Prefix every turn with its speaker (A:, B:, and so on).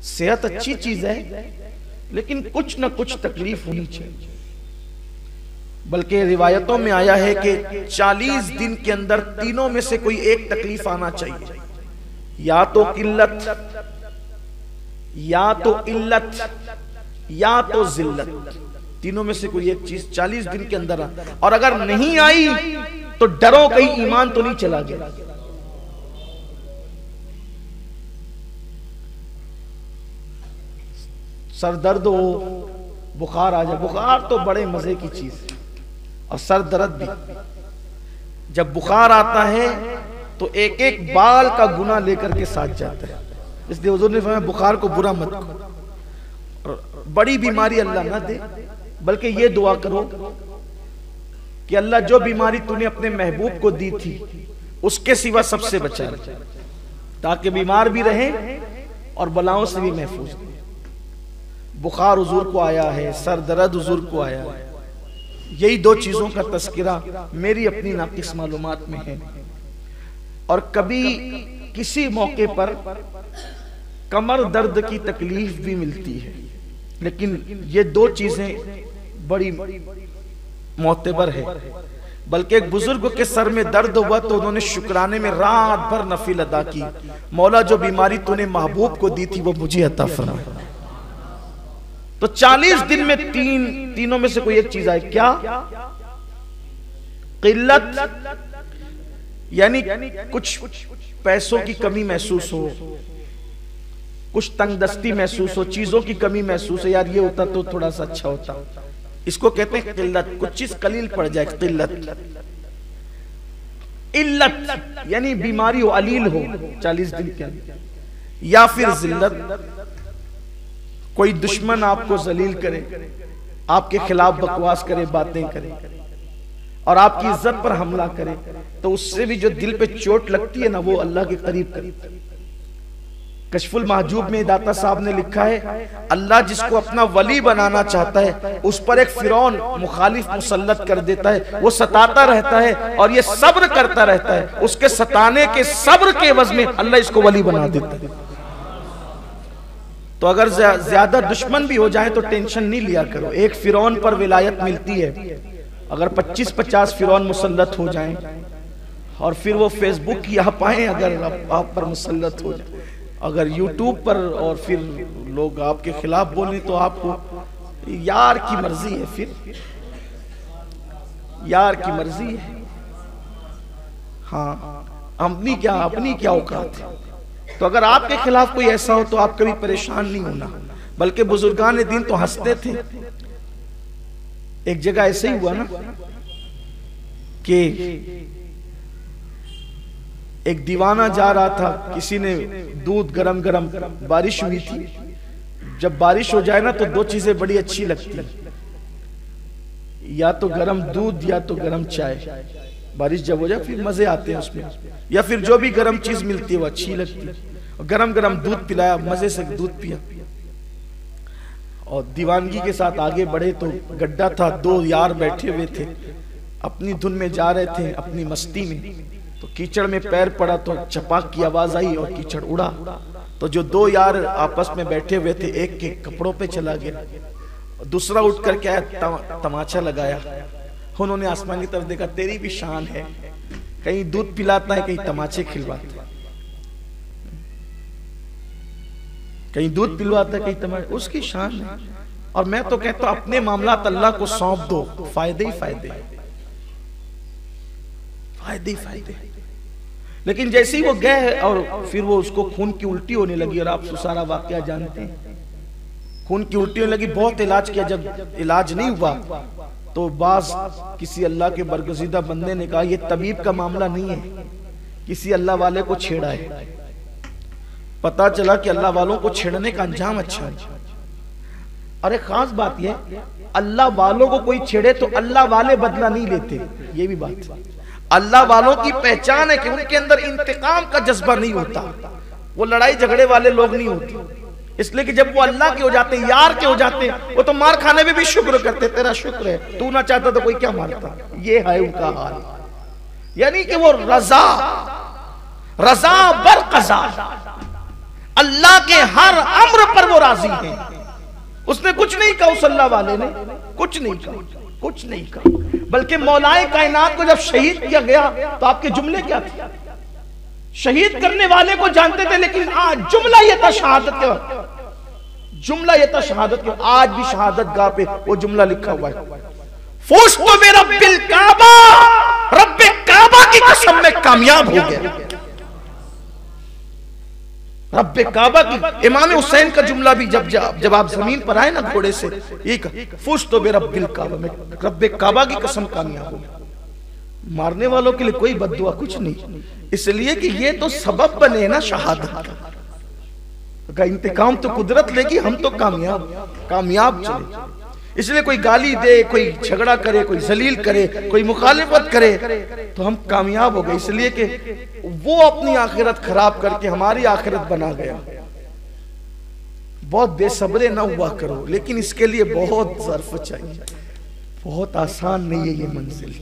A: सेहत अच्छी चीज है, लेकिन कुछ न कुछ तकलीफ होनी चाहिए। बल्कि रिवायतों में आया है कि 40 दिन के अंदर तीनों में से कोई एक तकलीफ आना चाहिए, या तो किल्लत, या तो इल्लत, या तो जिल्लत। तीनों में से कोई एक चीज 40 दिन के अंदर और अगर नहीं आई तो डरो कहीं ईमान तो नहीं चला गया। सर दर्द हो, बुखार आ जाए, बुखार तो बड़े मजे की चीज है, और सर दर्द भी। जब बुखार आता है तो एक एक बाल का गुना लेकर के साथ जाता है, इसलिए हुजूर ने फरमाया बुखार को बुरा मत करो। बड़ी बीमारी अल्लाह ना दे, बल्कि ये दुआ करो कि अल्लाह जो बीमारी तूने अपने महबूब को दी थी उसके सिवा सबसे बचा ले, ताकि बीमार भी रहे और बलाओं से भी महफूज रहे। बुखार हुजूर को आया है, सर दर्द हुजूर को आया है, यही दो चीजों का तस्करा मेरी अपनी नाकिस मालूमात में है। और कभी किसी मौके पर कमर दर्द की तकलीफ भी मिलती है, लेकिन ये दो चीजें बड़ी मोतबर है। बल्कि एक बुजुर्ग के सर में दर्द हुआ तो उन्होंने शुक्राने में रात भर नफिल अदा की, मौला जो बीमारी तूने महबूब को दी थी वो मुझे अता फरमा। तो 40 दिन में तीनों में से कोई एक चीज आए, क्या? किल्लत, यानी कुछ पैसों की कमी महसूस हो, कुछ तंगदस्ती महसूस हो, चीजों की कमी महसूस हो, यार ये होता तो थोड़ा सा अच्छा होता, इसको कहते हैं किल्लत। कुछ चीज कलील पड़ जाए, किल्लत। इल्लत यानी बीमारी हो, अलील हो 40 दिन के अंदर। या फिर जिल्लत, कोई दुश्मन आपको जलील करे, आपके खिलाफ बकवास करे, बातें करे और आपकी इज्जत पर हमला करे, तो उससे भी जो दिल पे चोट लगती है ना, वो अल्लाह के करीब करता है। कशफुल महजूब में दाता साहब ने लिखा है, अल्लाह जिसको अपना वली बनाना चाहता है उस पर एक फिरौन मुखालिफ मुसल्लत कर देता है, वो सताता रहता है और ये सब्र करता रहता है, उसके सताने के सब्र के एवज में अल्लाह इसको वली बना देता है। तो अगर ज्यादा दुश्मन भी हो जाए तो टेंशन नहीं लिया करो, एक फिरौन पर विलायत मिलती है। अगर 25-50 फिरौन मुसल्लत हो जाएं और फिर वो फेसबुक की आप आए, अगर आप पर मुसल्लत हो जाए, अगर यूट्यूब पर, और फिर लोग आपके खिलाफ बोले तो आपको यार की मर्जी है, फिर यार की मर्जी है। हाँ, अपनी क्या औकात है। तो अगर आपके खिलाफ कोई ऐसा हो तो आप कभी परेशान नहीं होना, बल्कि बुजुर्गान दिन तो हंसते थे। एक जगह ऐसे ही हुआ ना कि एक दीवाना जा रहा था, किसी ने दूध गरम गरम, बारिश हुई थी, जब बारिश हो जाए ना तो दो चीजें बड़ी अच्छी लगती है, या तो गरम दूध या तो गरम चाय। बारिश जब हो जाए फिर मजे आते हैं उसमें, या फिर जो भी गरम चीज मिलती है वो अच्छी लगती है। गरम गरम दूध पिलाया, मजे से दूध पिया और दीवानगी के साथ आगे बढ़े तो गड्ढा था, दो यार बैठे हुए थे, अपनी धुन में जा रहे थे, अपनी मस्ती में। तो कीचड़ में पैर पड़ा तो चपाक की आवाज आई और कीचड़ उड़ा। तो जो दो यार आपस में बैठे हुए थे, एक के कपड़ों पे चला गया, दूसरा उठ कर क्या तमाचा लगाया। उन्होंने आसमान की तरफ देखा, तेरी भी शान है, कहीं दूध पिलाता है, कहीं तमाचे खिलवाता है, कहीं दूध पिलवाता है, कहीं तमाचे, उसकी शान है। और मैं तो कहता हूं अपने मामला अल्लाह को सौंप दो, फायदे ही फायदे, फायदे ही फायदे। लेकिन जैसे ही वो गए और फिर वो उसको खून की उल्टी होने लगी, और आप सारा वाकया जानते हैं, खून की उल्टी होने लगी। बहुत इलाज किया, जब इलाज नहीं हुआ तो बाज किसी अल्लाह के बरगुज़ीदा बंदे ने कहा, ये तबीब का मामला नहीं है, किसी अल्लाह वाले को छेड़ा है। पता चला कि अल्लाह वालों को छेड़ने का अंजाम अच्छा है। और एक खास बात यह, अल्लाह वालों को कोई छेड़े तो अल्लाह वाले बदला नहीं लेते, ये भी बात है। अल्लाह वालों की पहचान है कि उनके अंदर इंतकाम का जज्बा नहीं होता, वो लड़ाई झगड़े वाले लोग नहीं होते। इसलिए कि जब वो अल्लाह के हो जाते, यार के हो जाते, वो तो मार खाने में भी शुक्र करते, तेरा शुक्र है, तू ना चाहता तो कोई क्या मारता। ये है उनका हाल, यानी कि वो रजा बर कज़ा, अल्लाह के हर अम्र पर वो राजी हैं। उसने कुछ नहीं कहा, उस अल्लाह वाले ने कुछ नहीं कहा, कुछ नहीं कहा। बल्कि मौलाए कायनात को जब शहीद किया गया तो आपके जुमले क्या थे? शहीद करने वाले को जानते थे, लेकिन आज जुमला ये था शहादत के, जुमला ये था शहादत के। आज भी शहादत गाह पे वो जुमला लिखा हुआ है, फुज़्तु बिरब्बिल काबा, रब्बे काबा की कसम में कामयाब हो गया। रब्बे काबा की, इमाम हुसैन का जुमला भी जब आप जमीन पर आए ना घोड़े से, एक फुज़्तु बिरब्बिल काबा में रब्बे काबा की कसम कामयाब हो गया। मारने वालों के लिए कोई बद्दुआ कुछ नहीं, इसलिए कि ये तो सबब बने ना शहादत का। इंतकाम तो कुदरत लेगी, हम तो कामयाब चले। इसलिए कोई गाली दे, कोई झगड़ा करे, कोई जलील करे, कोई मुखालिफत करे तो हम कामयाब हो गए, इसलिए कि वो अपनी आखिरत खराब करके हमारी आखिरत बना गया। बहुत बेसब्रे ना हुआ करो, लेकिन इसके लिए बहुत ज़र्फ चाहिए, बहुत आसान नहीं है ये मंजिल।